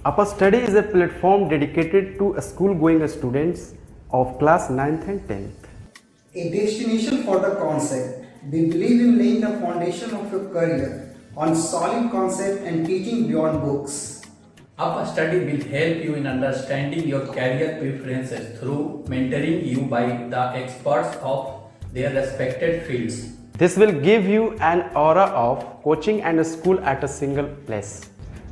Upper Study is a platform dedicated to school-going students of class 9th and 10th. A destination for the concept. We believe in laying the foundation of your career on solid concept and teaching beyond books. Up Study will help you in understanding your career preferences through mentoring you by the experts of their respected fields. This will give you an aura of coaching and school at a single place.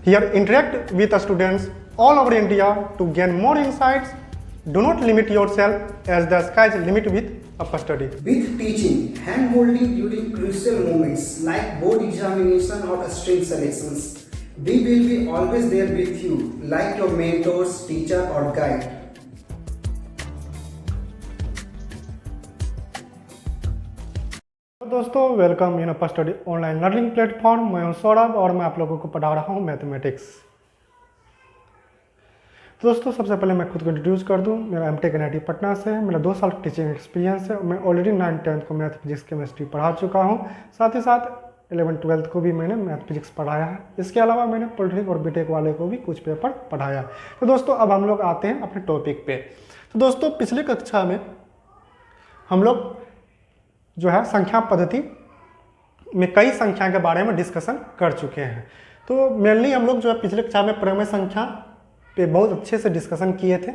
Here, interact with the students all over India to gain more insights. Do not limit yourself as the sky's limit with Upper Study. With teaching, hand-holding during crucial moments like board examination or string selections, we will be always there with you, like your mentors, teacher or guide. दोस्तों, welcome in upper study online learning platform. मैं हूं सौरभ और मैं आप लोगों को पढ़ा रहा हूं मैथमेटिक्स। दोस्तों, सबसे पहले मैं खुद को इंट्रोड्यूस कर दूं। मेरा एमटेक NIT पटना से है। मेरा 2 साल टीचिंग एक्सपीरियंस है। मैं ऑलरेडी 9th 10th को मैथ फिजिक्स केमिस्ट्री पढ़ा चुका हूं। साथ ही साथ 11th 12th को भी मैंने मैथ फिजिक्स पढ़ाया है। इसके अलावा मैंने पॉलिटिक्स और बीटेक वाले को भी कुछ पेपर पढ़ाया। तो दोस्तों, अब हम लोग आते हैं अपने टॉपिक पे। तो दोस्तों, पिछले कक्षा में हम लोग जो है संख्या पद्धति में कई संख्या के बारे में डिस्कशन कर चुके हैं। तो मेनली हम लोग जो है पिछले कक्षा में परिमेय संख्या पे बहुत अच्छे से डिस्कशन किए थे।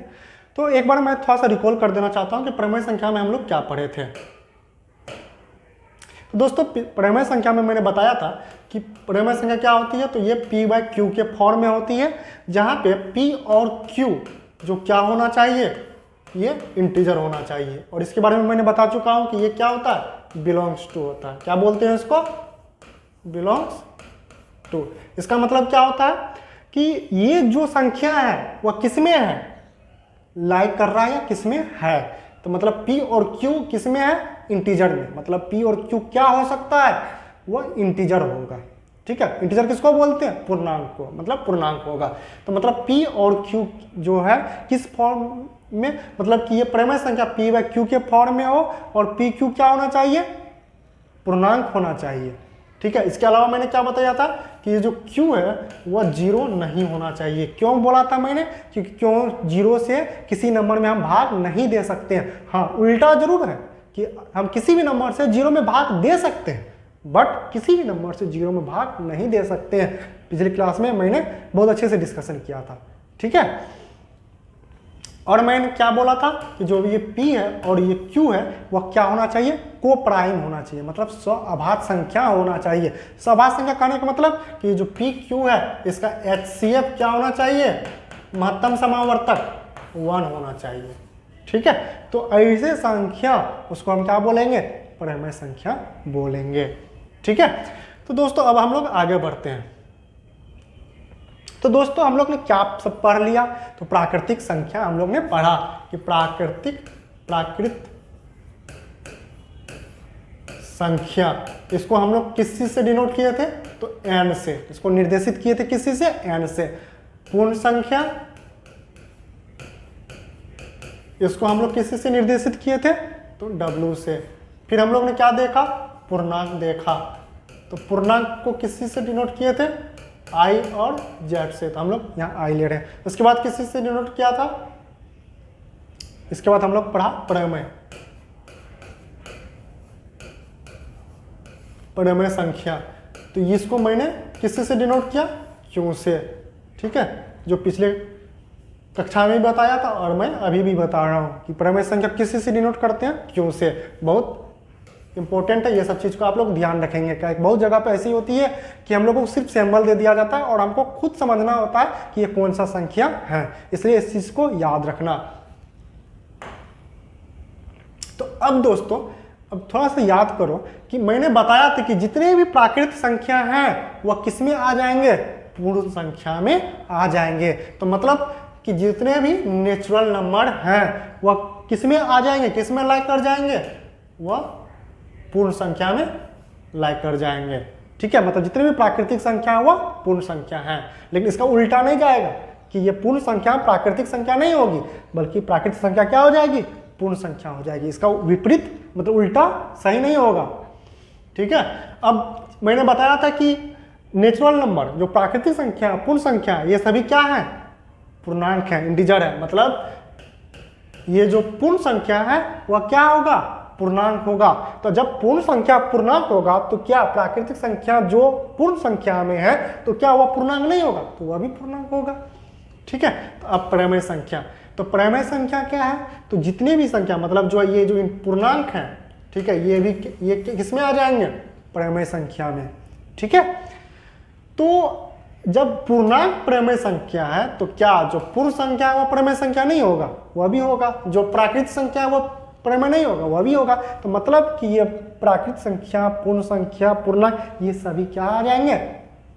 तो एक बार मैं थोड़ा सा रिकॉल कर देना चाहता हूँ कि परिमेय संख्या में हम लोग क्या पढ़े थे। तो दोस्तों, परिमेय संख्या में मैंने बताया था कि परिमेय संख्या क्या होती है। तो ये P/Q के फॉर्म में होती है, जहाँ पे P और Q जो क्या होना चाहिए, ये इंटीजर होना चाहिए। और इसके बारे में मैंने बता चुका हूं कि ये क्या होता है, बिलोंग्स टू होता है। क्या बोलते हैं इसको, बिलोंग्स टू। इसका मतलब क्या होता है कि ये जो संख्या है वह किसमें है, लाइक कर रहा है या किसमें है। तो मतलब P और Q किसमें है, इंटीजर में। मतलब P और Q क्या हो सकता है, वह इंटीजर होगा। ठीक है, इंटीजर किसको बोलते हैं, पूर्णांक को। मतलब पूर्णांक होगा। तो मतलब P और Q जो है किस फॉर्म में, मतलब कि ये परिमेय संख्या P/Q के फॉर्म में हो और PQ क्या होना चाहिए, पूर्णांक होना चाहिए। ठीक है, इसके अलावा मैंने क्या बताया था कि ये जो Q है वह 0 नहीं होना चाहिए। क्यों बोला था मैंने, क्योंकि क्यों 0 से किसी नंबर में हम भाग नहीं दे सकते हैं। हाँ, उल्टा जरूर है कि हम किसी भी नंबर से 0 में भाग दे सकते हैं, बट किसी भी नंबर से 0 में भाग नहीं दे सकते हैं। पिछली क्लास में मैंने बहुत अच्छे से डिस्कशन किया था। ठीक है, और मैंने क्या बोला था कि जो ये P है और ये Q है वह क्या होना चाहिए, को प्राइम होना चाहिए। मतलब स्वाभाज्य संख्या होना चाहिए। स्वाभाज्य संख्या कहने का मतलब कि जो PQ है इसका HCF क्या होना चाहिए, महत्तम समावर्तक 1 होना चाहिए। ठीक है, तो ऐसे संख्या उसको हम क्या बोलेंगे, परिमेय संख्या बोलेंगे। ठीक है, तो दोस्तों अब हम लोग आगे बढ़ते हैं। तो दोस्तों, हम लोग ने क्या सब पढ़ लिया, तो प्राकृतिक संख्या हम लोग ने पढ़ा कि प्राकृत संख्या, इसको हम लोग किस चीज से डिनोट किए थे, तो n से। इसको निर्देशित किए थे किसी से, n से। पूर्ण संख्या, इसको हम लोग किसी से निर्देशित किए थे, तो W से। फिर हम लोग ने क्या देखा, पूर्णांक देखा। तो पूर्णांक को किसी से डिनोट किए थे, I और Z से। तो हम लोग यहाँ I ले रहे हैं। उसके बाद किसी से डिनोट किया था, इसके बाद हम लोग पढ़ा परिमेय संख्या। तो इसको मैंने किसी से डिनोट किया, Q से। ठीक है, जो पिछले कक्षा में भी बताया था और मैं अभी भी बता रहा हूँ कि परिमेय संख्या किसी से डिनोट करते हैं, Q से। बहुत इंपॉर्टेंट है, ये सब चीज़ को आप लोग ध्यान रखेंगे। क्या बहुत जगह पे ऐसी होती है कि हम लोगों को सिर्फ सिंबल दे दिया जाता है और हमको खुद समझना होता है कि ये कौन सा संख्या है। इसलिए इस चीज़ को याद रखना। तो अब दोस्तों, अब थोड़ा सा याद करो कि मैंने बताया था कि जितने भी प्राकृतिक संख्या हैं वह किस में आ जाएंगे, पूर्ण संख्या में आ जाएंगे। तो मतलब कि जितने भी नेचुरल नंबर हैं वह किस में आ जाएंगे, किस में लाइक कर जाएंगे, वह पूर्ण संख्या में लाइक कर जाएंगे। ठीक है, मतलब जितने भी प्राकृतिक संख्या है वह पूर्ण संख्या है। लेकिन इसका उल्टा नहीं जाएगा कि ये पूर्ण संख्या प्राकृतिक संख्या नहीं होगी, बल्कि प्राकृतिक संख्या क्या हो जाएगी, पूर्ण संख्या हो जाएगी। इसका विपरीत मतलब उल्टा सही नहीं होगा। ठीक है, अब मैंने बताया था कि नेचुरल नंबर जो प्राकृतिक संख्या, पूर्ण संख्या, ये सभी क्या है, पूर्णांक है, इंटीजर है, मतलब ये जो पूर्ण संख्या है वह क्या होगा, पूर्णांक होगा। तो जब पूर्ण संख्या पूर्णांक होगा तो क्या प्राकृतिक संख्या जो पूर्ण संख्या में है तो क्या वह पूर्णांक नहीं होगा, तो वह भी पूर्णांक होगा। ठीक है, तो अब परिमेय संख्या, तो परिमेय संख्या क्या है, तो जितनी भी संख्या मतलब जो ये जो पूर्णांक है, ठीक है, ये भी ये किसमें आ जाएंगे, परिमेय संख्या में। ठीक है, तो जब पूर्णांक परिमेय संख्या है तो क्या जो पूर्ण संख्या है वह परिमेय संख्या नहीं होगा, वह भी होगा। जो प्राकृतिक संख्या है वह परिमेय नहीं होगा, वह भी होगा। तो मतलब कि ये प्राकृतिक संख्या, पूर्ण संख्या, पूर्णांक, ये सभी क्या आ जाएंगे,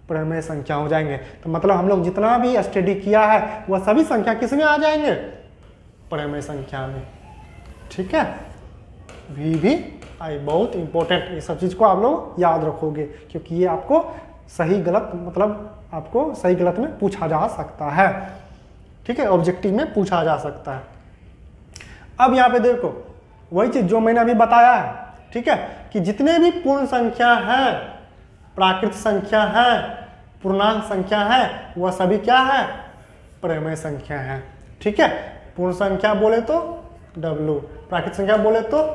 परिमेय संख्या हो जाएंगे। तो मतलब हम लोग जितना भी स्टडी किया है वह सभी संख्या किस में आ जाएंगे, परिमेय संख्या में। ठीक है, भी आई बहुत इंपॉर्टेंट, ये सब चीज़ को आप लोग याद रखोगे क्योंकि ये आपको सही गलत मतलब आपको सही गलत में पूछा जा सकता है। ठीक है, ऑब्जेक्टिव में पूछा जा सकता है। अब यहाँ पे देखो वही चीज़ जो मैंने अभी बताया है, ठीक है, कि जितने भी पूर्ण संख्या हैं, प्राकृतिक संख्या है, पूर्णांक संख्या है, वह सभी क्या है, परिमेय संख्या है। ठीक है, पूर्ण संख्या बोले तो W, प्राकृतिक संख्या बोले तो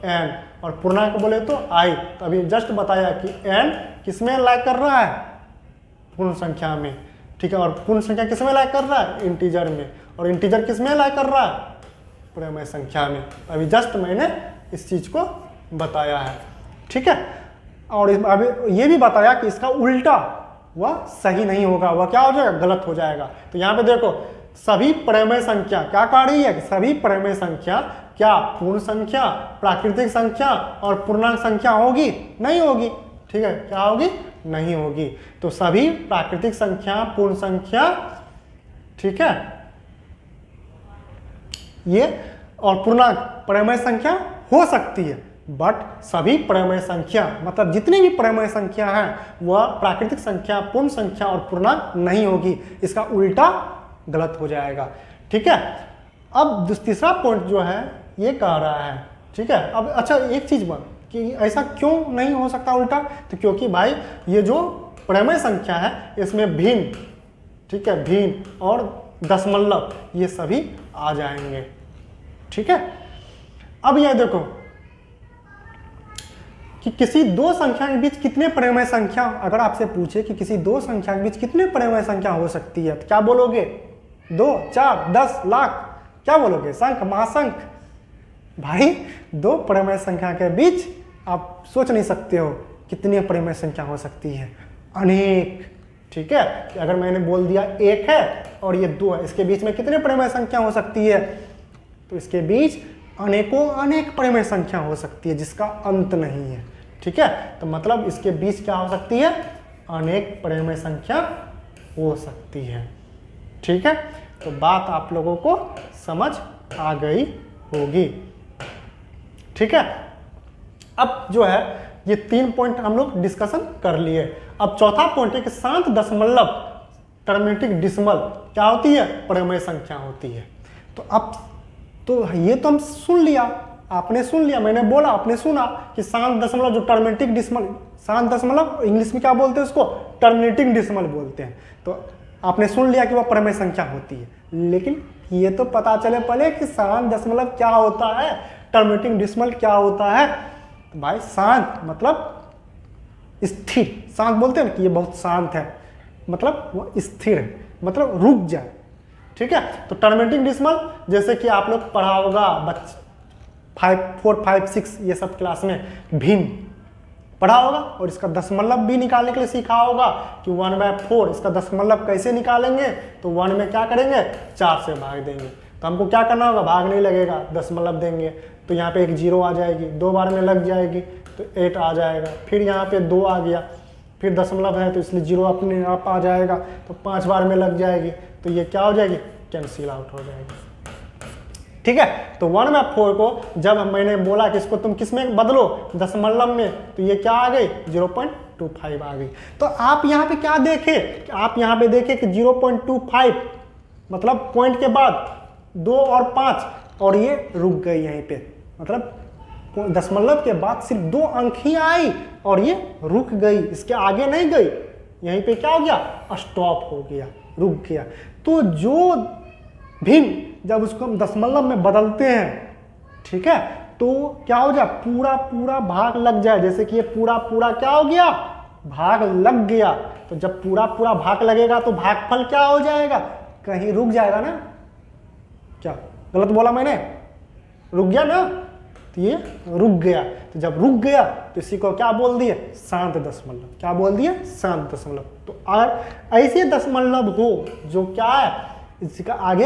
N और पूर्णांक बोले तो I। तो अभी जस्ट बताया कि N किसमें लाइक कर रहा है, पूर्ण संख्या में। ठीक है, और पूर्ण संख्या किसमें लाइक कर रहा है, इंटीजर में, और इंटीजर किसमें लाइक कर रहा है, परिमेय संख्या में। अभी जस्ट मैंने इस चीज़ को बताया है। ठीक है, और अभी ये भी बताया कि इसका उल्टा वह सही नहीं होगा, वह क्या हो जाएगा, गलत हो जाएगा। तो यहाँ पे देखो सभी परिमेय संख्या क्या कह रही है कि सभी परिमेय संख्या क्या पूर्ण संख्या, प्राकृतिक संख्या और पूर्णांक संख्या होगी, नहीं होगी। ठीक है, क्या होगी, नहीं होगी। तो सभी प्राकृतिक संख्या, पूर्ण संख्या, ठीक है, ये और पूर्णांक परिमेय संख्या हो सकती है, बट सभी परिमेय संख्या मतलब जितनी भी परिमेय संख्या है वह प्राकृतिक संख्या, पूर्ण संख्या और पूर्णांक नहीं होगी, इसका उल्टा गलत हो जाएगा। ठीक है, अब तीसरा पॉइंट जो है ये कह रहा है, ठीक है, अब अच्छा एक चीज बात कि ऐसा क्यों नहीं हो सकता उल्टा, तो क्योंकि भाई ये जो परिमेय संख्या है इसमें भिन्न, ठीक है, भिन्न और दशमलव ये सभी आ जाएंगे। ठीक है, अब यह देखो कि किसी दो संख्या के बीच कितने परिमेय संख्या, अगर आपसे पूछे कि किसी दो संख्या के बीच कितने परिमेय संख्या हो सकती है तो क्या बोलोगे, 2, 4, 10, लाख, क्या बोलोगे, संख, महासंख। भाई दो परिमेय संख्या के बीच आप सोच नहीं सकते हो कितनी परिमेय संख्या हो सकती है, अनेक। ठीक है, कि अगर मैंने बोल दिया 1 है और ये 2 है, इसके बीच में कितने परिमेय संख्या हो सकती है, तो इसके बीच अनेकों अनेक परिमेय संख्या हो सकती है जिसका अंत नहीं है। ठीक है, तो मतलब इसके बीच क्या हो सकती है, अनेक परिमेय संख्या हो सकती है। ठीक है, तो बात आप लोगों को समझ आ गई होगी। ठीक है, अब जो है ये 3 पॉइंट हम लोग डिस्कशन कर लिए। अब चौथा पॉइंट है कि शांत दशमलव टर्मिनेटिंग डिसिमल क्या होती है, परिमेय संख्या होती है। तो अब तो ये तो हम सुन लिया, आपने सुन लिया, मैंने बोला, आपने सुना कि शांत दशमलव जो टर्मिनेटिंग डिसिमल, शांत दशमलव इंग्लिश में क्या बोलते हैं उसको, टर्मिनेटिंग डिसिमल बोलते हैं। तो आपने सुन लिया कि वह परिमेय संख्या होती है, लेकिन ये तो पता चले पहले कि शांत दशमलव क्या होता है, टर्मिनेटिंग डिसिमल क्या होता है। तो भाई शांत मतलब स्थिर, शांत बोलते हैं ना कि ये बहुत शांत है, मतलब वो स्थिर है, मतलब रुक जाए। ठीक है, तो टर्मिनेटिंग डिसिमल जैसे कि आप लोग पढ़ा होगा 4, 5, 6 ये सब क्लास में भिन्न पढ़ा होगा, और इसका दशमलव भी निकालने के लिए सीखा होगा कि 1/4 इसका दशमलव कैसे निकालेंगे, तो 1 में क्या करेंगे, 4 से भाग देंगे। तो हमको क्या करना होगा, भाग नहीं लगेगा, दशमलव देंगे, तो यहाँ पे एक 0 आ जाएगी, 2 बार में लग जाएगी तो 8 आ जाएगा, फिर यहाँ पे 2 आ गया, फिर दशमलव है तो इसलिए 0 अपने आप आ जाएगा, तो 5 बार में लग जाएगी, तो ये क्या हो जाएगी, कैंसिल आउट हो जाएगी। ठीक है, तो 1/4 को जब मैंने बोला कि इसको तुम किस में बदलो, दशमलव में, तो ये क्या आ गई, 0.25 आ गई। तो आप यहाँ पे क्या देखे, आप यहाँ पे देखे कि 0.25 मतलब पॉइंट के बाद 2 और 5, और ये रुक गई यहीं पे, मतलब दशमलव के बाद सिर्फ 2 अंक ही आई और ये रुक गई, इसके आगे नहीं गई, यहीं पे क्या हो गया, स्टॉप हो गया, रुक गया। तो जो भिन्न जब उसको हम दशमलव में बदलते हैं, ठीक है, तो क्या हो जाए, पूरा पूरा भाग लग जाए। जैसे कि ये पूरा पूरा क्या हो गया, भाग लग गया। तो जब पूरा पूरा भाग लगेगा तो भागफल क्या हो जाएगा, कहीं रुक जाएगा ना। क्या गलत बोला मैंने, रुक गया ना, तो ये रुक गया। तो जब रुक गया तो इसी को क्या बोल दिए, शांत दशमलव। क्या बोल दिए, शांत दशमलव। तो अगर ऐसे दशमलव हो जो क्या है, इसका आगे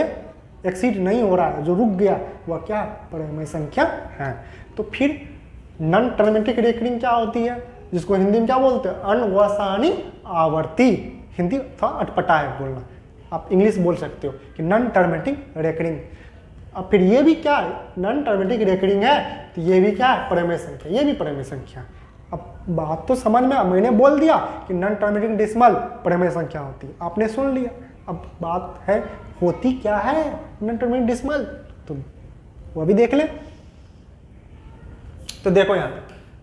एक्सीड नहीं हो रहा है, जो रुक गया, वह क्या परिमेय संख्या है। तो फिर नॉन टर्मिनेटिंग रेकरिंग क्या होती है, जिसको हिंदी में क्या बोलते हैं, अनवसानी आवर्ती। हिंदी थोड़ा अटपटा है बोलना, आप इंग्लिश बोल सकते हो कि नॉन टर्मिनेटिंग रेकरिंग। अब फिर ये भी क्या है, नॉन टर्मिनेटिंग रेकरिंग है, तो ये भी क्या है, परिमेय संख्या, ये भी परिमेय संख्या। अब बात तो समझ में, मैंने बोल दिया कि नॉन टर्मिनेटिंग डेसिमल परिमेय संख्या होती है, आपने सुन लिया। अब बात है होती क्या है नॉन टर्मिनेटिंग डेसिमल, तो वो भी देख ले। तो देखो यहाँ पे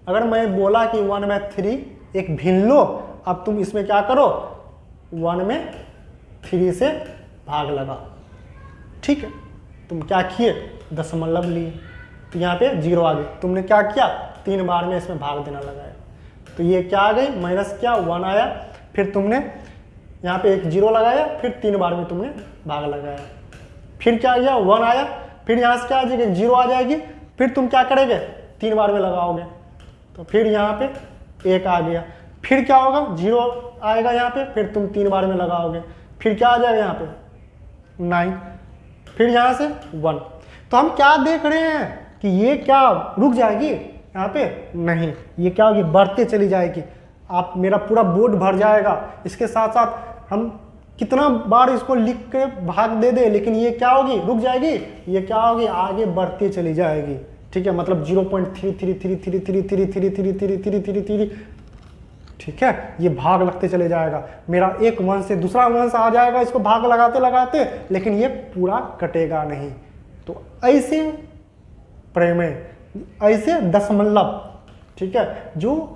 अगर मैं बोला कि 1/3 एक भिन्न लो, अब तुम इसमें क्या करो, 1/3 से भाग लगा, ठीक है। तुम क्या किए, दशमलव लिए, तो यहाँ पे 0 आ गई। तुमने क्या किया, 3 बार में इसमें भाग देना लगाया, तो ये क्या आ गई, माइनस क्या 1 आया। फिर तुमने यहाँ पे एक 0 लगाया, फिर 3 बार में तुमने भाग लगाया, फिर क्या आ गया 1 आया। फिर यहाँ से क्या आ जाएगी, 0 आ जाएगी। फिर तुम क्या करेंगे, 3 बार में लगाओगे, तो फिर यहाँ पे 1 आ गया। फिर क्या होगा, 0 आएगा यहाँ पे, फिर तुम 3 बार में लगाओगे, फिर क्या आ जाएगा यहाँ पे 9, फिर यहाँ से 1। तो हम क्या देख रहे हैं कि ये क्या रुक जाएगी यहाँ पे, नहीं, ये क्या होगी, बढ़ते चली जाएगी। आप मेरा पूरा बोर्ड भर जाएगा। इसके साथ साथ हम कितना बार इसको लिख के भाग दे दे, लेकिन ये क्या होगी, रुक जाएगी। ये क्या होगी, आगे बढ़ती चली जाएगी, ठीक है। मतलब 0.333333333333, ठीक है, ये भाग लगते चले जाएगा। मेरा एक वंश से दूसरा वंश आ जाएगा इसको भाग लगाते लगाते, लेकिन ये पूरा कटेगा नहीं। तो ऐसे परिमेय, ऐसे दशमलव, ठीक है, जो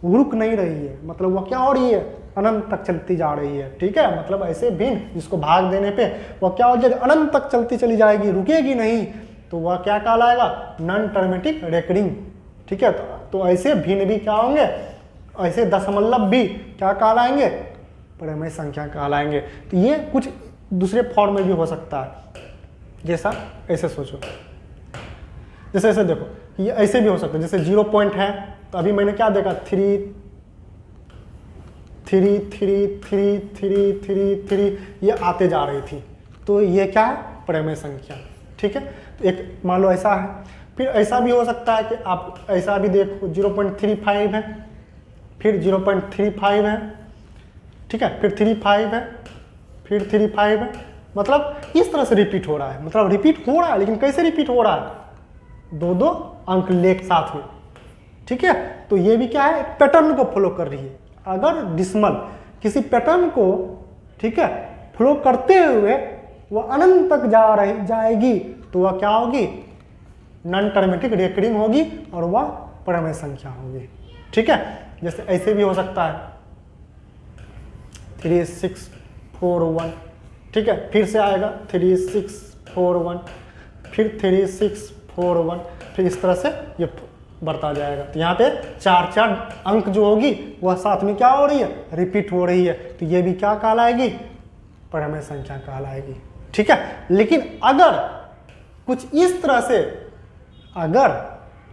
रुक नहीं रही है, मतलब वह क्या हो रही है, अनंत तक चलती जा रही है, ठीक है। मतलब ऐसे भिन्न जिसको भाग देने पे वह क्या हो जाएगी, अनंत तक चलती चली जाएगी, रुकेगी नहीं, तो वह क्या कहलाएगा, नॉन टर्मिनेटिंग रेकरिंग, ठीक है। तो ऐसे भिन्न भी क्या होंगे, ऐसे दशमलव भी क्या कहलाएंगे, परिमेय संख्या कहलाएंगे। तो ये कुछ दूसरे फॉर्म में भी हो सकता है, जैसा ऐसे सोचो, जैसे ऐसे देखो, ये ऐसे भी हो सकता है, जैसे 0 पॉइंट है, तो अभी मैंने क्या देखा, 3 3 3 3 3 3 3 ये आते जा रही थी, तो ये क्या है, परिमेय संख्या, ठीक है। तो एक मान लो ऐसा है। फिर ऐसा भी हो सकता है कि आप ऐसा भी देखो, 0.35 है, फिर 0.35 है, ठीक है, फिर 35 है, फिर 35 है। मतलब इस तरह से रिपीट हो रहा है, मतलब रिपीट हो रहा है, लेकिन कैसे रिपीट हो रहा है, 2 अंक लेख साथ में, ठीक है। तो ये भी क्या है, पैटर्न को फॉलो कर रही है। अगर डिसिमल किसी पैटर्न को, ठीक है, फ्लो करते हुए वह अनंत तक जाएगी, तो वह क्या होगी, नॉन टर्मिनेटिंग रेकरिंग होगी, और वह परिमेय संख्या होगी, ठीक है। जैसे ऐसे भी हो सकता है 3641, ठीक है, फिर से आएगा 3641, फिर 3641, फिर इस तरह से ये बढ़ता जाएगा। तो यहाँ पे 4 अंक जो होगी वह साथ में क्या हो रही है, रिपीट हो रही है, तो ये भी क्या कहलाएगी, परिमेय संख्या कहलाएगी, ठीक है। लेकिन अगर कुछ इस तरह से, अगर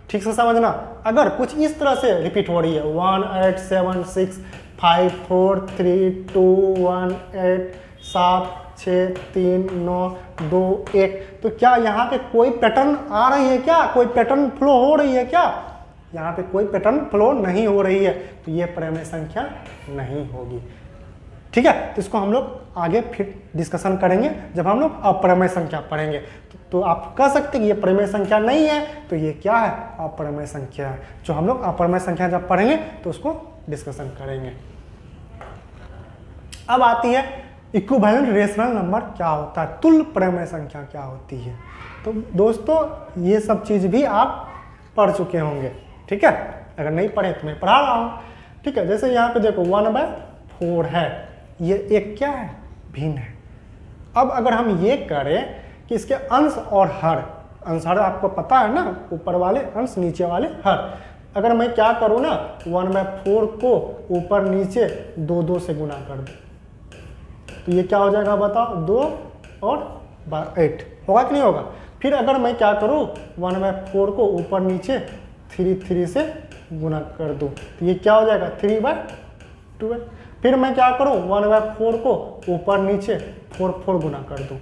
ठीक से समझना, अगर कुछ इस तरह से रिपीट हो रही है, 1 8 7 6 5 4 3 2 1 8 7 6 3 9 2 1, तो क्या यहाँ पे कोई पैटर्न आ रही है, क्या कोई पैटर्न फ्लो हो रही है, क्या यहाँ पे कोई पैटर्न फ्लो नहीं हो रही है, तो ये परिमेय संख्या नहीं होगी, ठीक है। तो इसको हम लोग आगे फिर डिस्कशन करेंगे जब हम लोग अपरिमेय संख्या पढ़ेंगे। तो आप कह सकते हैं कि ये परिमेय संख्या नहीं है, तो ये क्या है, अपरिमेय संख्या है। जो हम लोग अपरिमेय संख्या जब पढ़ेंगे तो उसको डिस्कशन करेंगे। अब आती है इक्विवेलेंट रेशनल नंबर क्या होता है, तुल्य परिमेय संख्या क्या होती है। तो दोस्तों ये सब चीज़ भी आप पढ़ चुके होंगे, ठीक है। अगर नहीं पढ़े तो मैं पढ़ा रहा हूँ, ठीक है। जैसे यहाँ पे देखो 1/4 है, ये एक क्या है, भिन्न है। अब अगर हम ये करें कि इसके अंश और हर, अंश हर आपको पता है ना, ऊपर वाले अंश नीचे वाले हर, अगर मैं क्या करूँ ना 1/4 को ऊपर नीचे 2 से गुना कर दूँ तो ये क्या हो जाएगा बताओ, 2 और 8 होगा कि नहीं होगा। फिर अगर मैं क्या करूँ 1/4 को ऊपर नीचे 3 से गुना कर दूँ तो ये क्या हो जाएगा 3/12। फिर मैं क्या करूँ 1/4 को ऊपर नीचे 4 गुना कर दूँ,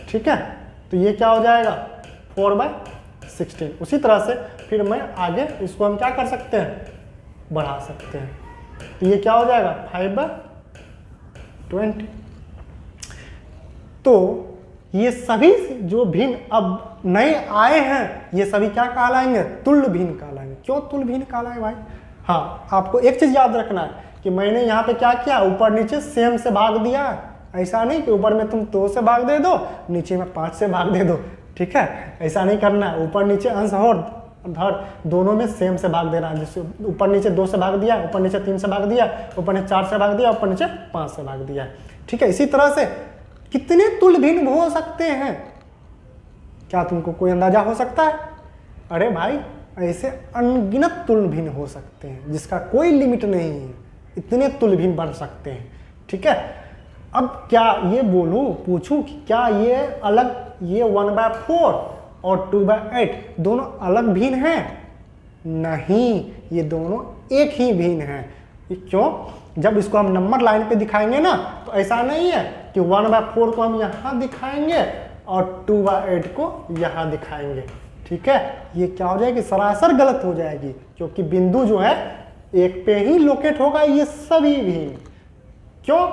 ठीक है, तो ये क्या हो जाएगा 4/16। उसी तरह से फिर मैं आगे इसको हम क्या कर सकते हैं, बढ़ा सकते हैं, तो ये क्या हो जाएगा 5/20। तो ये सभी जो भिन्न अब नए आए हैं ये सभी क्या कहलाएंगे, तुल्य भिन्न कहलाएंगे। क्यों तुल्य भिन्न कहलाएंगे भाई, हाँ आपको एक चीज याद रखना है कि मैंने यहाँ पे क्या किया, ऊपर नीचे सेम से भाग दिया है। ऐसा नहीं कि ऊपर में तुम 2 से भाग दे दो, नीचे में 5 से भाग दे दो, ठीक है, ऐसा नहीं करना है। ऊपर नीचे अंश और हर दोनों में सेम से भाग देना है। जैसे ऊपर नीचे 2 से भाग दिया, ऊपर नीचे 3 से भाग दिया, ऊपर नीचे 4 से भाग दिया, ऊपर नीचे 5 से भाग दिया, ठीक है। इसी तरह से कितने तुल्य भिन्न हो सकते हैं, क्या तुमको कोई अंदाजा हो सकता है? अरे भाई ऐसे अनगिनत तुल्य भिन्न हो सकते हैं जिसका कोई लिमिट नहीं है, इतने तुल्य भिन्न बन सकते हैं, ठीक है। अब क्या ये बोलूं, पूछूं कि क्या ये अलग, ये 1/4 और 2/8 दोनों अलग भिन्न हैं? नहीं, ये दोनों एक ही भिन्न हैं। क्यों? जब इसको हम नंबर लाइन पे दिखाएंगे ना तो ऐसा नहीं है कि 1/4 को हम यहाँ दिखाएंगे और 2/8 को यहाँ दिखाएंगे, ठीक है। ये क्या हो जाएगी, सरासर गलत हो जाएगी, क्योंकि बिंदु जो है एक पे ही लोकेट होगा ये सभी भिन्न। क्यों?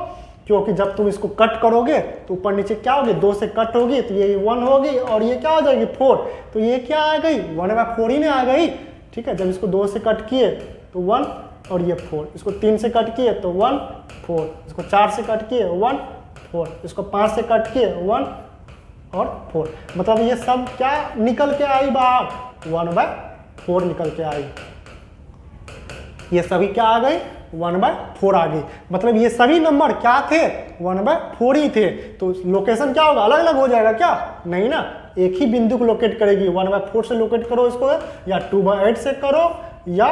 क्योंकि जब तुम इसको कट करोगे तो ऊपर नीचे क्या होगी, 2 से कट होगी तो ये 1 होगी और ये क्या हो जाएगी 4, तो ये क्या आ गई 1/4 ही ना आ गई, ठीक है। जब इसको 2 से कट किए तो 1 और ये 4, इसको 3 से कट किए तो 1 4, इसको 4 से कट किए 1 4, इसको 5 से कट किए 1 और 4, मतलब ये सब क्या निकल के आई बाहर, 1/4 निकल के आई। ये सभी क्या आ गई, 1/4 आ गई। मतलब ये सभी नंबर क्या थे, 1/4 ही थे। तो लोकेशन क्या होगा, अलग अलग हो जाएगा क्या? नहीं ना, एक ही बिंदु को लोकेट करेगी। 1/4 से लोकेट करो इसको, या 2/8 से करो, या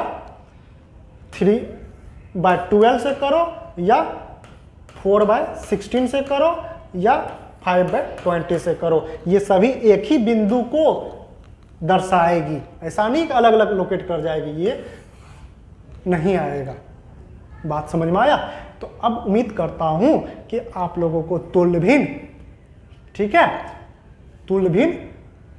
3/12 से करो, या 4/16 से करो, या 5/20 से करो। ये सभी एक ही बिंदु को दर्शाएगी, ऐसा नहीं कि अलग अलग लोकेट कर जाएगी, ये नहीं आएगा। बात समझ में आया? तो अब उम्मीद करता हूं कि आप लोगों को तुल्य भिन्न, ठीक है, तुल्य भिन्न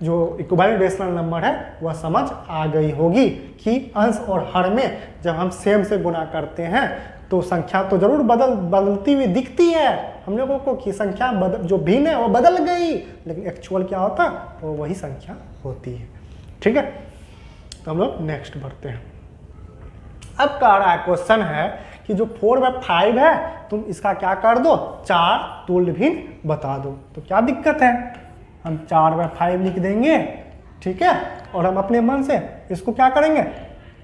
जो इक्विवेलेंट रेशनल नंबर है वह समझ आ गई होगी कि अंश और हर में जब हम सेम से गुना करते हैं तो संख्या तो जरूर बदलती हुई दिखती है हम लोगों को, कि संख्या जो भिन्न है वो बदल गई, लेकिन एक्चुअल क्या होता है वो वही संख्या होती है, ठीक है। तो हम लोग नेक्स्ट बढ़ते हैं। अब कह रहा है, क्वेश्चन है कि जो 4/5 है तुम इसका क्या कर दो, 4 तुल्य भिन्न बता दो। तो क्या दिक्कत है, हम 4/5 लिख देंगे, ठीक है, और हम अपने मन से इसको क्या करेंगे,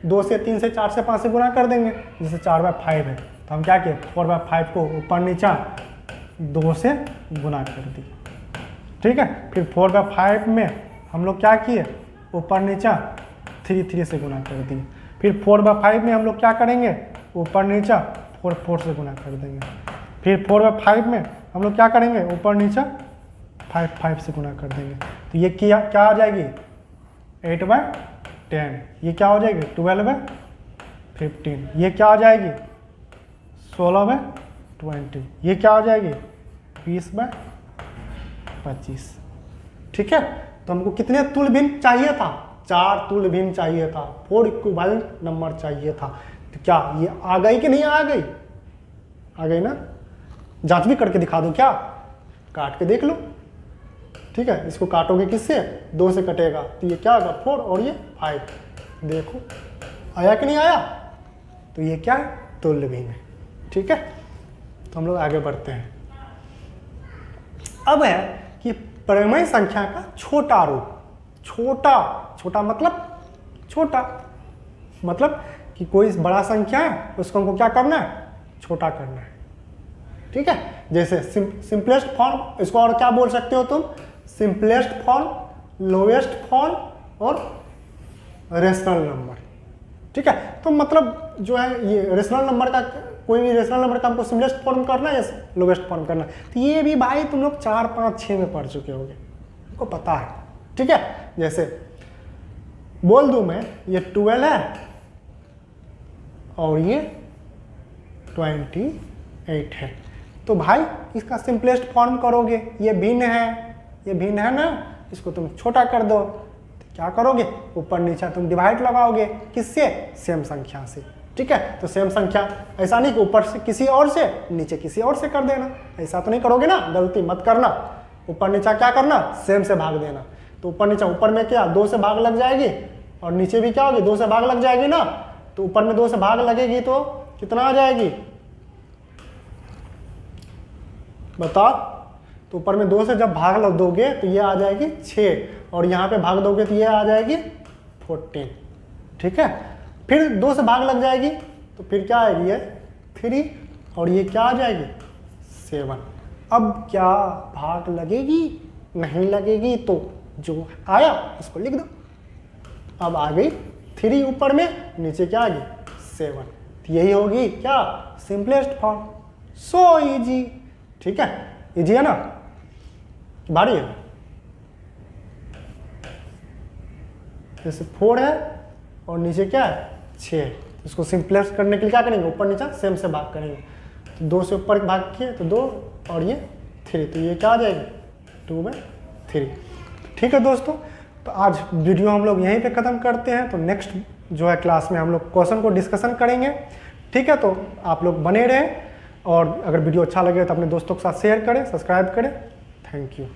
2 से 3 से 4 से 5 से गुना कर देंगे। जैसे 4/5 है तो हम क्या किए, 4/5 को ऊपर नीचा 2 से गुना कर दिए, ठीक है। फिर 4/5 में हम लोग क्या किए, ऊपर नीचा 3 से गुना कर दिए। फिर 4/5 में हम लोग क्या करेंगे, ऊपर नीचा 4 से गुना कर देंगे। फिर 4/5 में हम लोग क्या करेंगे, ऊपर नीचा 5 से गुना कर देंगे। तो ये क्या आ जाएगी, 8/10। ये क्या हो जाएगी, 12/15। ये क्या आ जाएगी, 16/20। ये क्या हो जाएगी, 20/25, ठीक है। तो हमको कितने तुल्य भिन्न चाहिए था, 4 तुल्य भिन्न चाहिए था, 4 इक्विवेलेंट नंबर चाहिए था। तो क्या ये आ गई कि नहीं आ गई, आ गई ना। जांच भी करके दिखा दूं क्या, काट के देख लो, ठीक है। इसको काटोगे किससे, 2 से कटेगा तो ये क्या होगा 4 और ये 5, देखो आया कि नहीं आया। तो ये क्या है, तुल्य भिन्न है, ठीक है। तो हम लोग आगे बढ़ते हैं। अब है कि परिमेय संख्या का छोटा रूप, छोटा मतलब कि कोई बड़ा संख्या है उसको हमको क्या करना है, छोटा करना है, ठीक है। जैसे सिंपलेस्ट फॉर्म, इसको और क्या बोल सकते हो तुम, सिंपलेस्ट फॉर्म, लोएस्ट फॉर्म और रेशनल नंबर। ठीक है, तो मतलब जो है ये रेशनल नंबर का, कोई भी रेशनल नंबर का हमको सिंपलेस्ट फॉर्म करना है या लोएस्ट फॉर्म करना है, तो ये भी भाई तुम लोग 4, 5, 6 में पढ़ चुके होगे, आपको पता है। ठीक है, जैसे बोल दूं मैं ये 12 है और ये 28 है, तो भाई इसका सिंपलेस्ट फॉर्म करोगे, ये भिन्न है ना, इसको तुम छोटा कर दो, तो क्या करोगे, ऊपर नीचे तुम डिवाइड लगाओगे, किससे, सेम संख्या से। ठीक है, तो सेम संख्या, ऐसा नहीं कि ऊपर से किसी और से नीचे किसी और से कर देना, ऐसा तो नहीं करोगे ना, गलती मत करना। ऊपर नीचे क्या करना, सेम से भाग देना, तो ऊपर नीचे, ऊपर में क्या 2 से भाग लग जाएगी और नीचे भी क्या होगी 2 से भाग लग जाएगी ना, तो ऊपर में 2 से भाग लगेगी तो कितना आ जाएगी बताओ, तो ऊपर में 2 से जब भाग लग दोगे तो ये आ जाएगी 6 और यहाँ पे भाग दोगे तो ये आ जाएगी 14। ठीक है, फिर 2 से भाग लग जाएगी तो फिर क्या आएगी, ये 3 और ये क्या आ जाएगी 7। अब क्या भाग लगेगी, नहीं लगेगी, तो जो आया उसको लिख दो। अब आ गई 3 ऊपर में, नीचे क्या आ गई 7, तो यही होगी क्या, सिंपलेस्ट फॉर्म। So easy. ठीक है, इजी है ना, भारी है, जैसे 4 है और नीचे क्या है 6, इसको सिंपलेस्ट करने के लिए क्या करेंगे, ऊपर नीचे सेम से भाग करेंगे, तो 2 से ऊपर भाग किए तो 2 और ये 3, तो ये क्या आ जाएगी 2/3। ठीक है दोस्तों, तो आज वीडियो हम लोग यहीं पे ख़त्म करते हैं, तो नेक्स्ट जो है क्लास में हम लोग क्वेश्चन को डिस्कशन करेंगे। ठीक है, तो आप लोग बने रहें और अगर वीडियो अच्छा लगे तो अपने दोस्तों के साथ शेयर करें, सब्सक्राइब करें। Thank you.